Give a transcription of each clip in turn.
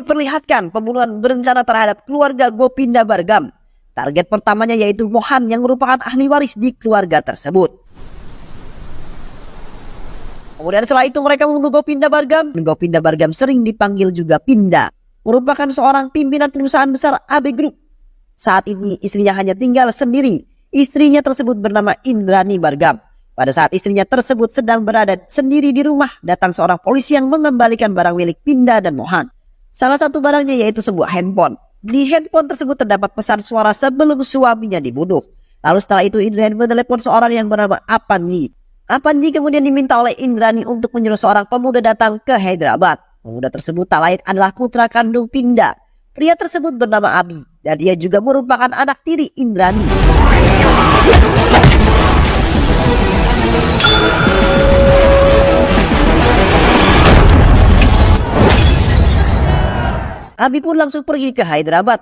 memperlihatkan pembunuhan berencana terhadap keluarga Gopinda Bargam. Target pertamanya yaitu Mohan yang merupakan ahli waris di keluarga tersebut. Kemudian setelah itu mereka membunuh Gopinda Bargam. Gopinda Bargam sering dipanggil juga Pinda, merupakan seorang pimpinan perusahaan besar AB Group. Saat ini istrinya hanya tinggal sendiri. Istrinya tersebut bernama Indrani Bargam. Pada saat istrinya tersebut sedang berada sendiri di rumah, datang seorang polisi yang mengembalikan barang milik Pinda dan Mohan. Salah satu barangnya yaitu sebuah handphone. Di handphone tersebut terdapat pesan suara sebelum suaminya dibunuh. Lalu setelah itu Indrani menelepon seorang yang bernama Apanji. Apanji kemudian diminta oleh Indrani untuk menyuruh seorang pemuda datang ke Hyderabad. Pemuda tersebut tak lain adalah putra kandung Pinda. Pria tersebut bernama Abi dan ia juga merupakan anak tiri Indrani. Abi pun langsung pergi ke Hyderabad.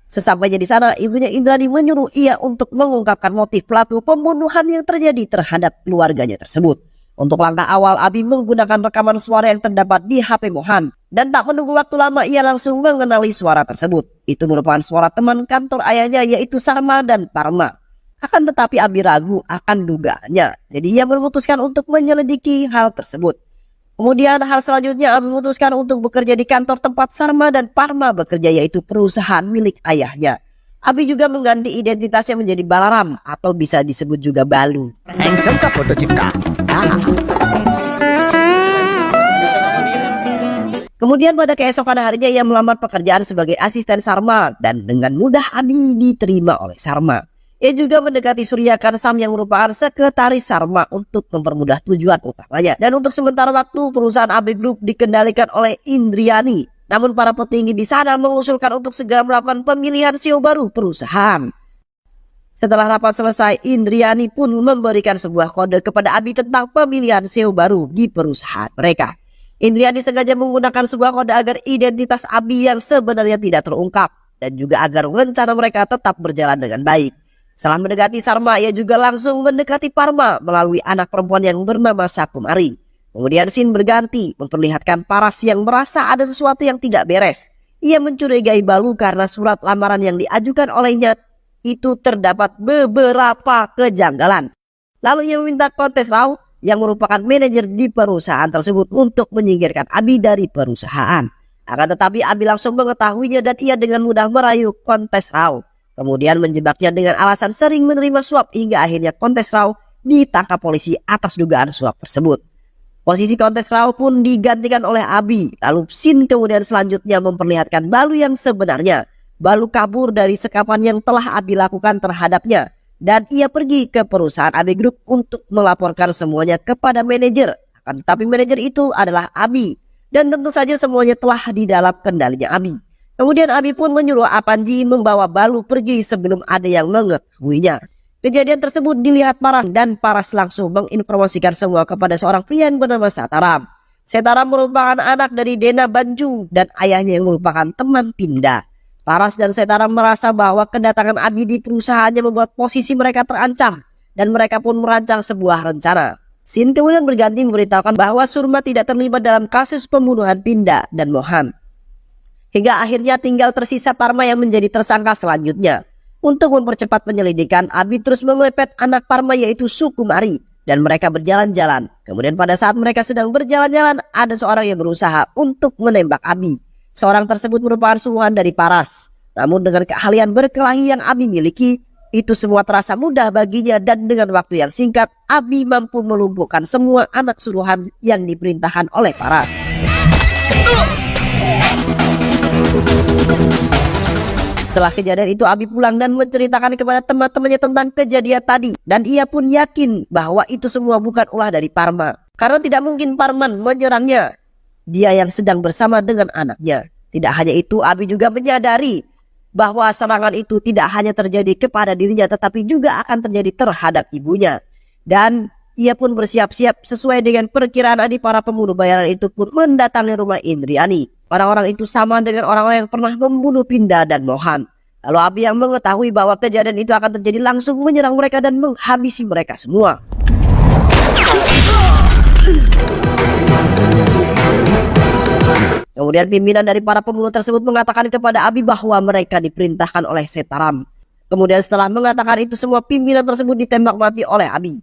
Sesampainya di sana, ibunya Indrani menyuruh ia untuk mengungkapkan motif pelaku pembunuhan yang terjadi terhadap keluarganya tersebut. Untuk langkah awal, Abi menggunakan rekaman suara yang terdapat di HP Mohan. Dan tak menunggu waktu lama, ia langsung mengenali suara tersebut. Itu merupakan suara teman kantor ayahnya yaitu Sarma dan Parma. Akan tetapi Abi ragu akan dugaannya. Jadi ia memutuskan untuk menyelidiki hal tersebut. Kemudian hal selanjutnya Abi memutuskan untuk bekerja di kantor tempat Sarma dan Parma bekerja yaitu perusahaan milik ayahnya. Abi juga mengganti identitasnya menjadi Balaram atau bisa disebut juga Balu. Kemudian pada keesokan harinya ia melamar pekerjaan sebagai asisten Sarma dan dengan mudah Abi diterima oleh Sarma. Ia juga mendekati Surya Kansam yang merupakan sekretaris Sarma untuk mempermudah tujuan utamanya. Dan untuk sementara waktu perusahaan AB Group dikendalikan oleh Indriani. Namun para petinggi di sana mengusulkan untuk segera melakukan pemilihan CEO baru perusahaan. Setelah rapat selesai, Indriani pun memberikan sebuah kode kepada Abi tentang pemilihan CEO baru di perusahaan mereka. Indriani sengaja menggunakan sebuah kode agar identitas Abi yang sebenarnya tidak terungkap. Dan juga agar rencana mereka tetap berjalan dengan baik. Setelah mendekati Sarma, ia juga langsung mendekati Parma melalui anak perempuan yang bernama Sakumari. Kemudian scene berganti, memperlihatkan Paras yang merasa ada sesuatu yang tidak beres. Ia mencurigai Balu karena surat lamaran yang diajukan olehnya itu terdapat beberapa kejanggalan. Lalu ia meminta Kontes Rao yang merupakan manajer di perusahaan tersebut untuk menyingkirkan Abi dari perusahaan. Akan tetapi Abi langsung mengetahuinya dan ia dengan mudah merayu Kontes Rao. Kemudian menjebaknya dengan alasan sering menerima suap hingga akhirnya Kontes Rao ditangkap polisi atas dugaan suap tersebut. Posisi Kontes Rao pun digantikan oleh Abi. Lalu scene kemudian selanjutnya memperlihatkan Balu yang sebenarnya. Balu kabur dari sekapan yang telah Abi lakukan terhadapnya. Dan ia pergi ke perusahaan AB Group untuk melaporkan semuanya kepada manajer. Akan tetapi manajer itu adalah Abi. Dan tentu saja semuanya telah di dalam kendalinya Abi. Kemudian Abi pun menyuruh Apanji membawa Balu pergi sebelum ada yang mengetahuinya. Kejadian tersebut dilihat Paras dan Paras langsung menginformasikan semua kepada seorang pria yang bernama Setaram. Setaram merupakan anak dari Dena Banju dan ayahnya yang merupakan teman Pinda. Paras dan Setaram merasa bahwa kedatangan Abi di perusahaannya membuat posisi mereka terancam dan mereka pun merancang sebuah rencana. Scene kemudian berganti memberitahukan bahwa Surma tidak terlibat dalam kasus pembunuhan Pinda dan Mohan. Hingga akhirnya tinggal tersisa Parma yang menjadi tersangka selanjutnya. Untuk mempercepat penyelidikan, Abi terus memepet anak Parma yaitu Sukumari. Dan mereka berjalan-jalan. Kemudian pada saat mereka sedang berjalan-jalan, ada seorang yang berusaha untuk menembak Abi. Seorang tersebut merupakan suruhan dari Paras. Namun dengan keahlian berkelahi yang Abi miliki, itu semua terasa mudah baginya dan dengan waktu yang singkat, Abi mampu melumpuhkan semua anak suruhan yang diperintahkan oleh Paras. Setelah kejadian itu Abi pulang dan menceritakan kepada teman-temannya tentang kejadian tadi. Dan ia pun yakin bahwa itu semua bukan ulah dari Parma. Karena tidak mungkin Parman menyerangnya. Dia yang sedang bersama dengan anaknya. Tidak hanya itu, Abi juga menyadari bahwa serangan itu tidak hanya terjadi kepada dirinya tetapi juga akan terjadi terhadap ibunya. Dan ia pun bersiap-siap sesuai dengan perkiraan Adi. Para pembunuh bayaran itu pun mendatangi rumah Indriani. Orang-orang itu sama dengan orang-orang yang pernah membunuh Pinda dan Mohan. Lalu Abi yang mengetahui bahwa kejadian itu akan terjadi langsung menyerang mereka dan menghabisi mereka semua. Kemudian pimpinan dari para pembunuh tersebut mengatakan kepada Abi bahwa mereka diperintahkan oleh Setaram. Kemudian setelah mengatakan itu, semua pimpinan tersebut ditembak mati oleh Abi.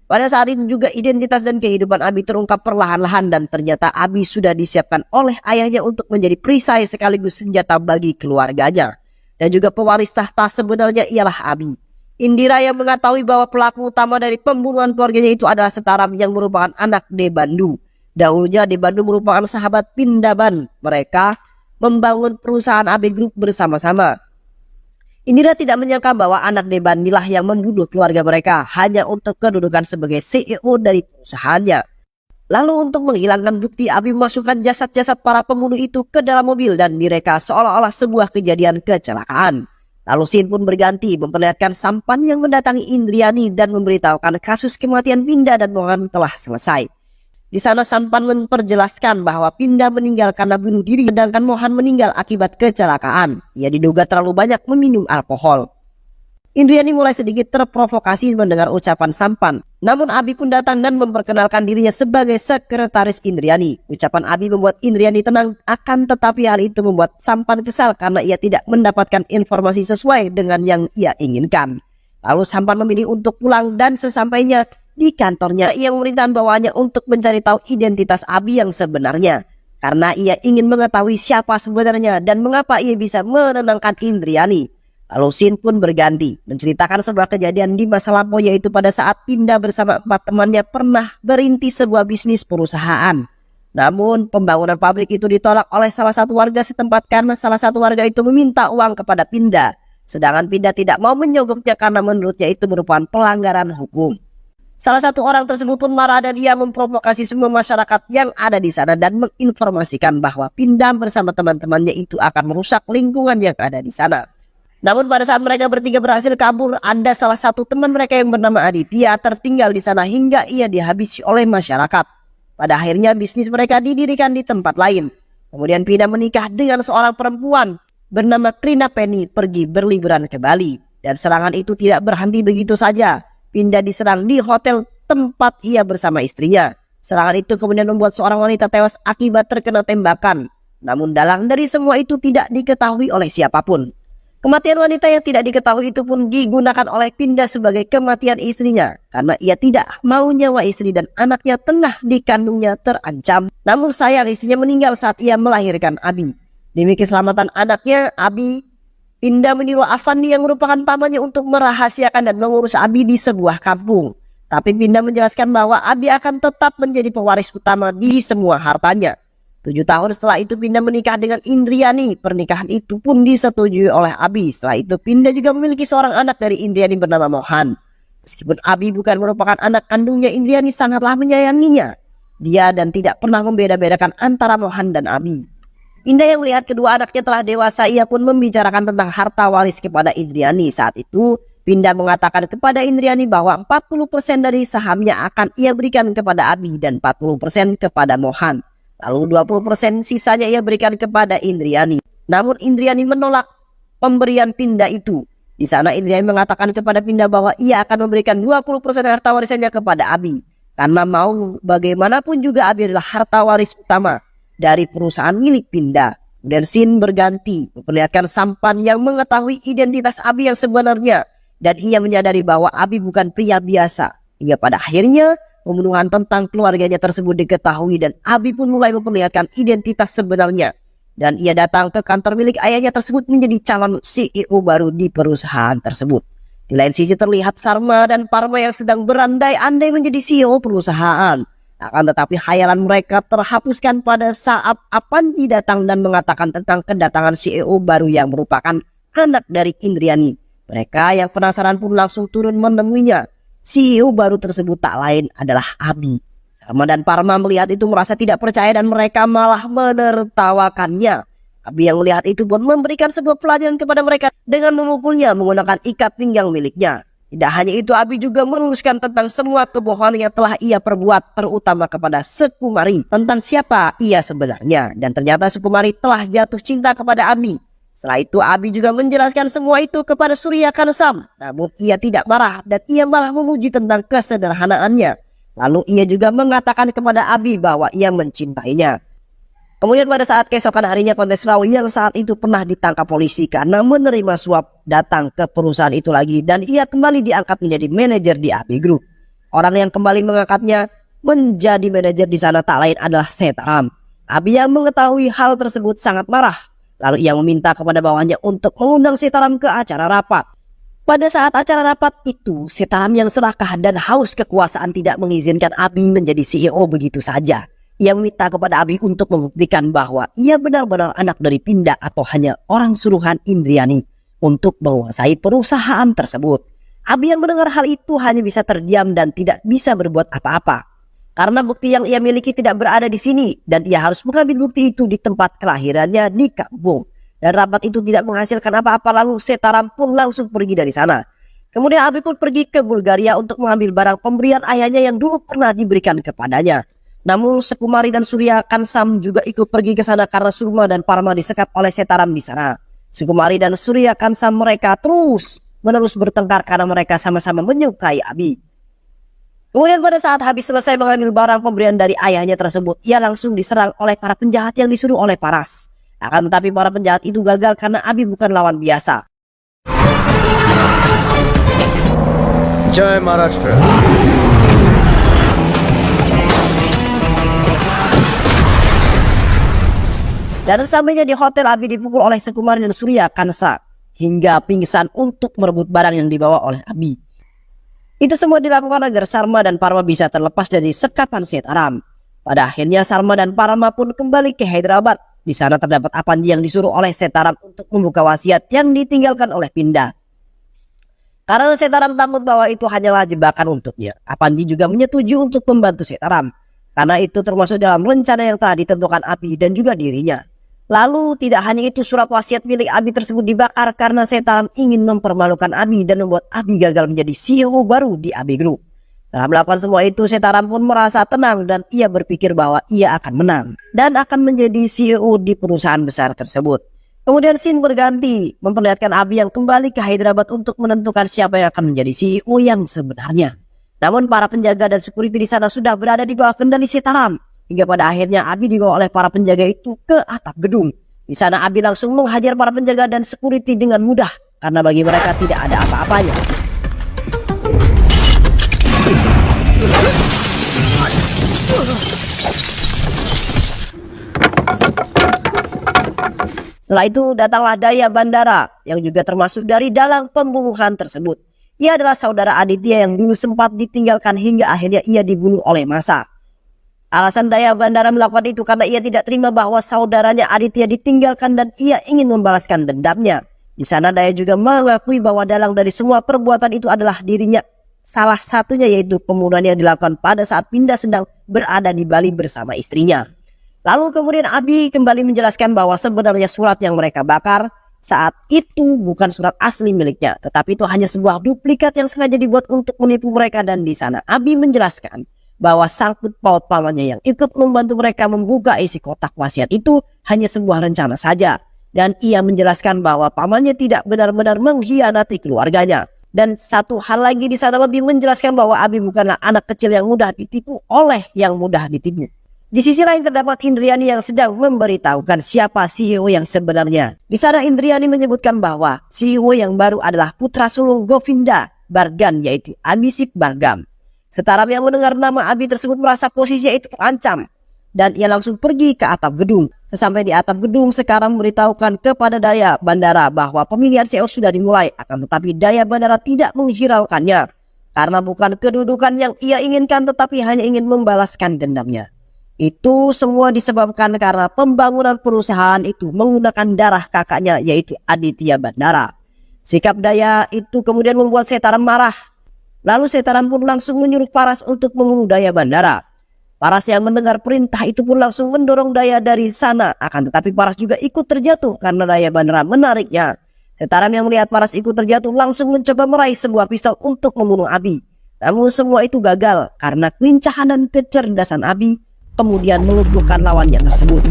Pada saat itu juga identitas dan kehidupan Abi terungkap perlahan-lahan, dan ternyata Abi sudah disiapkan oleh ayahnya untuk menjadi perisai sekaligus senjata bagi keluarganya. Dan juga pewaris tahta sebenarnya ialah Abi. Indira yang mengetahui bahwa pelaku utama dari pembunuhan keluarganya itu adalah Setaram yang merupakan anak Debandu. Dahulunya Debandu merupakan sahabat Pindaban. Mereka membangun perusahaan AB Group bersama-sama. Indira tidak menyangka bahwa anak Debanilah yang membunuh keluarga mereka hanya untuk kedudukan sebagai CEO dari perusahaannya. Lalu untuk menghilangkan bukti, Abi memasukkan jasad-jasad para pembunuh itu ke dalam mobil dan direka seolah-olah sebuah kejadian kecelakaan. Lalu scene pun berganti memperlihatkan sampan yang mendatangi Indriani dan memberitahukan kasus kematian Pinda dan Mohan telah selesai. Di sana sampan memperjelaskan bahwa Pinda meninggal karena bunuh diri, sedangkan Mohan meninggal akibat kecelakaan. Ia diduga terlalu banyak meminum alkohol. Indriani mulai sedikit terprovokasi mendengar ucapan sampan. Namun Abi pun datang dan memperkenalkan dirinya sebagai sekretaris Indriani. Ucapan Abi membuat Indriani tenang, akan tetapi hal itu membuat sampan kesal karena ia tidak mendapatkan informasi sesuai dengan yang ia inginkan. Lalu sampan memilih untuk pulang, dan sesampainya di kantornya ia memerintahkan bawahannya untuk mencari tahu identitas Abi yang sebenarnya. Karena ia ingin mengetahui siapa sebenarnya dan mengapa ia bisa menenangkan Indriani. Lalu scene pun berganti menceritakan sebuah kejadian di masa lampau, yaitu pada saat Pinda bersama 4 temannya pernah berintis sebuah bisnis perusahaan. Namun pembangunan pabrik itu ditolak oleh salah satu warga setempat karena salah satu warga itu meminta uang kepada Pinda. Sedangkan Pinda tidak mau menyogoknya karena menurutnya itu merupakan pelanggaran hukum. Salah satu orang tersebut pun marah dan ia memprovokasi semua masyarakat yang ada di sana dan menginformasikan bahwa Pinda bersama teman-temannya itu akan merusak lingkungan yang ada di sana. Namun pada saat mereka bertiga berhasil kabur, ada salah satu teman mereka yang bernama Aditya tertinggal di sana hingga ia dihabisi oleh masyarakat. Pada akhirnya bisnis mereka didirikan di tempat lain. Kemudian Pinda menikah dengan seorang perempuan bernama Trina Penny, pergi berliburan ke Bali. Dan serangan itu tidak berhenti begitu saja. Pinda diserang di hotel tempat ia bersama istrinya. Serangan itu kemudian membuat seorang wanita tewas akibat terkena tembakan. Namun dalang dari semua itu tidak diketahui oleh siapapun. Kematian wanita yang tidak diketahui itu pun digunakan oleh Pinda sebagai kematian istrinya, karena ia tidak mau nyawa istri dan anaknya tengah dikandungnya terancam. Namun sayang, istrinya meninggal saat ia melahirkan Abi. Demi keselamatan anaknya, Pinda menyuruh Avandi yang merupakan pamannya untuk merahasiakan dan mengurus Abi di sebuah kampung. Tapi Pinda menjelaskan bahwa Abi akan tetap menjadi pewaris utama di semua hartanya. 7 tahun setelah itu Pinda menikah dengan Indriani. Pernikahan itu pun disetujui oleh Abi. Setelah itu Pinda juga memiliki seorang anak dari Indriani bernama Mohan. Meskipun Abi bukan merupakan anak kandungnya, Indriani sangatlah menyayanginya. Dia dan tidak pernah membeda-bedakan antara Mohan dan Abi. Pinda yang melihat kedua anaknya telah dewasa, ia pun membicarakan tentang harta waris kepada Indriani. Saat itu Pinda mengatakan kepada Indriani bahwa 40% dari sahamnya akan ia berikan kepada Abi dan 40% kepada Mohan. Lalu 20% sisanya ia berikan kepada Indriani. Namun Indriani menolak pemberian Pinda itu. Di sana Indriani mengatakan kepada Pinda bahwa ia akan memberikan 20% harta warisannya kepada Abi. Karena mau bagaimanapun juga Abi adalah harta waris utama dari perusahaan milik Pinda. Dan scene berganti memperlihatkan sampan yang mengetahui identitas Abi yang sebenarnya. Dan ia menyadari bahwa Abi bukan pria biasa. Hingga pada akhirnya pembunuhan tentang keluarganya tersebut diketahui dan Abi pun mulai memperlihatkan identitas sebenarnya. Dan ia datang ke kantor milik ayahnya tersebut menjadi calon CEO baru di perusahaan tersebut. Di lain sisi terlihat Sarma dan Parma yang sedang berandai-andai menjadi CEO perusahaan. Akan tetapi khayalan mereka terhapuskan pada saat Avandi datang dan mengatakan tentang kedatangan CEO baru yang merupakan anak dari Indriani. Mereka yang penasaran pun langsung turun menemuinya. CEO baru tersebut tak lain adalah Abi. Sarma dan Parma melihat itu merasa tidak percaya dan mereka malah menertawakannya. Abi yang melihat itu pun memberikan sebuah pelajaran kepada mereka dengan memukulnya menggunakan ikat pinggang miliknya. Tidak hanya itu, Abi juga meluruskan tentang semua kebohongan yang telah ia perbuat, terutama kepada Sukumari tentang siapa ia sebenarnya. Dan ternyata Sukumari telah jatuh cinta kepada Abi. Setelah itu Abi juga menjelaskan semua itu kepada Surya Kansam. Namun ia tidak marah dan ia malah memuji tentang kesederhanaannya. Lalu ia juga mengatakan kepada Abi bahwa ia mencintainya. Kemudian pada saat keesokan harinya Kontes Rao yang saat itu pernah ditangkap polisi karena menerima suap datang ke perusahaan itu lagi dan ia kembali diangkat menjadi manajer di AB Group. Orang yang kembali mengangkatnya menjadi manajer di sana tak lain adalah Setaram. Abi yang mengetahui hal tersebut sangat marah. Lalu ia meminta kepada bawahannya untuk mengundang Setaram ke acara rapat. Pada saat acara rapat itu, Setaram yang serakah dan haus kekuasaan tidak mengizinkan Abi menjadi CEO begitu saja. Ia meminta kepada Abi untuk membuktikan bahwa ia benar-benar anak dari Pinda atau hanya orang suruhan Indriani untuk menguasai perusahaan tersebut. Abi yang mendengar hal itu hanya bisa terdiam dan tidak bisa berbuat apa-apa. Karena bukti yang ia miliki tidak berada di sini dan ia harus mengambil bukti itu di tempat kelahirannya di kampung. Dan rapat itu tidak menghasilkan apa-apa, lalu Setaram pun langsung pergi dari sana. Kemudian Abi pun pergi ke Bulgaria untuk mengambil barang pemberian ayahnya yang dulu pernah diberikan kepadanya. Namun Sukumari dan Surya Kansam juga ikut pergi ke sana karena Surma dan Parma disekap oleh Setaram di sana. Sukumari dan Surya Kansam mereka terus-menerus bertengkar karena mereka sama-sama menyukai Abi. Kemudian pada saat habis selesai mengambil barang pemberian dari ayahnya tersebut, ia langsung diserang oleh para penjahat yang disuruh oleh Paras. Akan tetapi para penjahat itu gagal karena Abi bukan lawan biasa. Jai Maharashtra. Dan sesampainya di hotel, Abi dipukul oleh Sukumari dan Surya Kansa hingga pingsan untuk merebut barang yang dibawa oleh Abi. Itu semua dilakukan agar Sarma dan Parma bisa terlepas dari sekapan Setaram. Pada akhirnya Sarma dan Parma pun kembali ke Hyderabad. Di sana terdapat Apanji yang disuruh oleh Setaram untuk membuka wasiat yang ditinggalkan oleh Pinda. Karena Setaram takut bahwa itu hanyalah jebakan untuknya, Apanji juga menyetujui untuk membantu Setaram. Karena itu termasuk dalam rencana yang telah ditentukan Abi dan juga dirinya. Lalu tidak hanya itu, surat wasiat milik Abi tersebut dibakar karena Setaram ingin mempermalukan Abi dan membuat Abi gagal menjadi CEO baru di AB Group. Setelah melakukan semua itu, Setaram pun merasa tenang dan ia berpikir bahwa ia akan menang dan akan menjadi CEO di perusahaan besar tersebut. Kemudian scene berganti, memperlihatkan Abi yang kembali ke Hyderabad untuk menentukan siapa yang akan menjadi CEO yang sebenarnya. Namun para penjaga dan security di sana sudah berada di bawah kendali Setaram. Hingga pada akhirnya Abi dibawa oleh para penjaga itu ke atap gedung. Di sana Abi langsung menghajar para penjaga dan security dengan mudah karena bagi mereka tidak ada apa-apanya. Setelah itu datanglah Daya Bandara yang juga termasuk dari dalam pembunuhan tersebut. Ia adalah saudara Aditya yang dulu sempat ditinggalkan hingga akhirnya ia dibunuh oleh massa. Alasan Daya Bandara melakukan itu karena ia tidak terima bahwa saudaranya Aditya ditinggalkan dan ia ingin membalaskan dendamnya. Di sana Daya juga mengakui bahwa dalang dari semua perbuatan itu adalah dirinya. Salah satunya yaitu pembunuhan yang dilakukan pada saat Pinda sedang berada di Bali bersama istrinya. Lalu kemudian Abi kembali menjelaskan bahwa sebenarnya surat yang mereka bakar saat itu bukan surat asli miliknya, tetapi itu hanya sebuah duplikat yang sengaja dibuat untuk menipu mereka. Dan di sana Abi menjelaskan bahwa sangkut paut pamannya yang ikut membantu mereka membuka isi kotak wasiat itu hanya sebuah rencana saja. Dan ia menjelaskan bahwa pamannya tidak benar-benar mengkhianati keluarganya. Dan satu hal lagi di sana lebih menjelaskan bahwa Abi bukanlah anak kecil yang mudah ditipu oleh yang mudah ditipu. Di sisi lain terdapat Indriani yang sedang memberitahukan siapa CEO yang sebenarnya. Di sana Indriani menyebutkan bahwa CEO yang baru adalah putra sulung Govinda Bargan, yaitu Abhishek Bargam. Setaram yang mendengar nama Abi tersebut merasa posisinya itu terancam dan ia langsung pergi ke atap gedung. Sesampai di atap gedung, sekarang memberitahukan kepada Daya Bandara bahwa pemilihan CEO sudah dimulai, akan tetapi Daya Bandara tidak menghiraukannya karena bukan kedudukan yang ia inginkan tetapi hanya ingin membalaskan dendamnya. Itu semua disebabkan karena pembangunan perusahaan itu menggunakan darah kakaknya yaitu Aditya Bandara. Sikap Daya itu kemudian membuat Setaram marah. Lalu Setaram pun langsung menyuruh Paras untuk membunuh Daya Bandara. Paras yang mendengar perintah itu pun langsung mendorong Daya dari sana. Akan tetapi Paras juga ikut terjatuh karena Daya Bandara menariknya. Setaram yang melihat Paras ikut terjatuh langsung mencoba meraih sebuah pistol untuk membunuh Abi. Namun semua itu gagal karena kelincahan dan kecerdasan Abi kemudian melumpuhkan lawannya tersebut.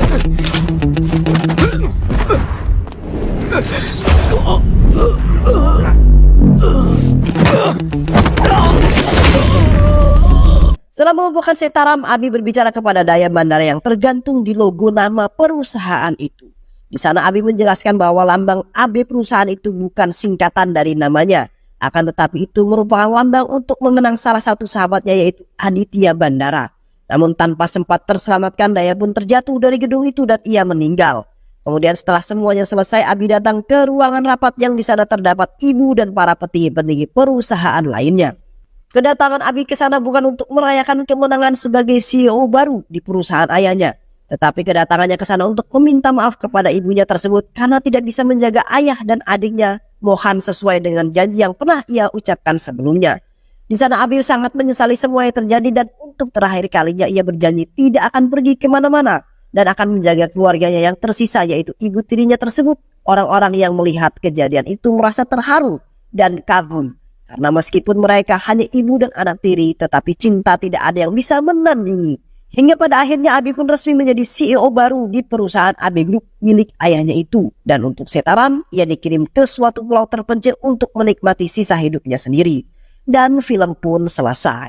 Setelah merobohkan Setaram, Abi berbicara kepada Daya Bandara yang tergantung di logo nama perusahaan itu. Di sana Abi menjelaskan bahwa lambang AB perusahaan itu bukan singkatan dari namanya, akan tetapi itu merupakan lambang untuk mengenang salah satu sahabatnya yaitu Aditya Bandara. Namun tanpa sempat terselamatkan, Daya pun terjatuh dari gedung itu dan ia meninggal. Kemudian setelah semuanya selesai, Abi datang ke ruangan rapat yang di sana terdapat ibu dan para petinggi-petinggi perusahaan lainnya. Kedatangan Abi ke sana bukan untuk merayakan kemenangan sebagai CEO baru di perusahaan ayahnya, tetapi kedatangannya ke sana untuk meminta maaf kepada ibunya tersebut karena tidak bisa menjaga ayah dan adiknya Mohan sesuai dengan janji yang pernah ia ucapkan sebelumnya. Di sana Abi sangat menyesali semua yang terjadi dan untuk terakhir kalinya ia berjanji tidak akan pergi kemana-mana dan akan menjaga keluarganya yang tersisa yaitu ibu tirinya tersebut. Orang-orang yang melihat kejadian itu merasa terharu dan kagum. Karena meskipun mereka hanya ibu dan anak tiri, tetapi cinta tidak ada yang bisa menandingi. Hingga pada akhirnya Abi pun resmi menjadi CEO baru di perusahaan AB Group milik ayahnya itu. Dan untuk Setaram, ia dikirim ke suatu pulau terpencil untuk menikmati sisa hidupnya sendiri. Dan film pun selesai.